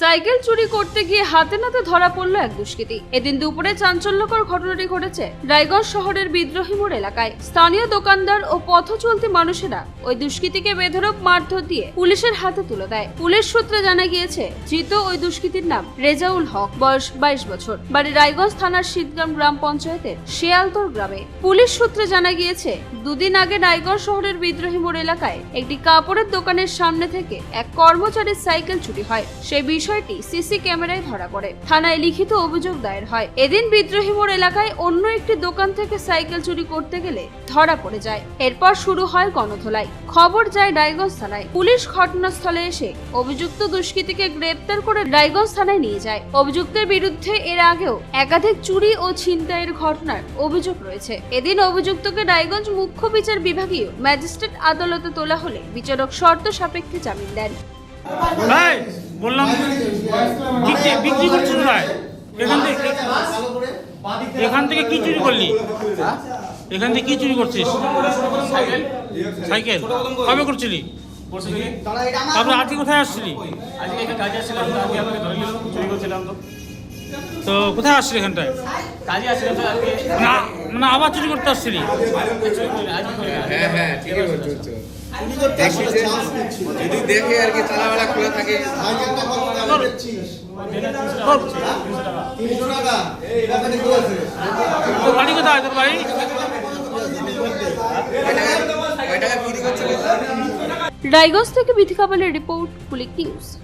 Cycle চুরি করতে গিয়ে হাতে নাতে ধরা পড়ল এক দুষ্কৃতী। এদিন দুপুরে চাঞ্চল্যকর ঘটনাটি ঘটেছে রায়গঞ্জ শহরের বিদ্রোহী মোড় এলাকায়। স্থানীয় দোকানদার ও পথ চলতি মানুষেরা ওই দুষ্কৃতীকে বেধড়ক মারধর দিয়ে পুলিশের হাতে তুলে দেয়। পুলিশ সূত্রে জানা গিয়েছে, ধৃত ওই দুষ্কৃতীর নাম রেজাউল হক, বয়স 22 বছর, বাড়ি রায়গঞ্জ থানার শীতগ্রাম গ্রাম পঞ্চায়েতের শেয়ালতর গ্রামে। পুলিশ সূত্রে জানা গিয়েছে, দুদিন আগে রায়গঞ্জ শহরের বিদ্রোহী মোড় এলাকায় একটি কাপড়ের দোকানের সামনে থেকে এক কর্মচারীর সাইকেল চুরি হয়। সেই বিষয়টি সিসি ক্যামেরায় ধরা পড়ে। থানায় লিখিত অভিযোগ দায়ের হয়। এদিন বিদ্রোহী মোড় এলাকায় অন্য একটি দোকান থেকে সাইকেল চুরি করতে গেলে ধরা পড়ে যায়। এরপর শুরু হয় গণধোলাই। খবর যায় রায়গঞ্জ থানায়। পুলিশ ঘটনাস্থলে এসে অভিযুক্ত দুষ্কৃতীকে গ্রেপ্তার করে রায়গঞ্জ থানায় নিয়ে যায়। অভিযুক্তের বিরুদ্ধে এর আগেও একাধিক চুরি ও ছিনতাইয়ের ঘটনার অভিযোগ রয়েছে। এদিন অভিযুক্তকে রায়গঞ্জ মুখ্য বিচার বিভাগীয় ম্যাজিস্ট্রেট আদালতে তোলা হলে বিচারক শর্ত সাপেক্ষে জামিন দেন। বললাম বিক্রি করছিস ভাই, এখান থেকে কি চুরি করলি? এখান থেকে কি চুরি করছিস? সাইকেল কবে করছিলি? তারপরে আজকে কোথায় আসছিলি? তো কোথায় আসছিলি? এখানটায় না না আবার চুরি করতে আসছিলি? হ্যাঁ ঠিকই বলছো। যদি দেখে আর কি তালাবেলা খোলা থাকে। তোর বাড়ি কোথায়? তোর বাড়ি রায়গঞ্জ থেকে বিথি কাপালের রিপোর্ট, কুলিক নিউজ।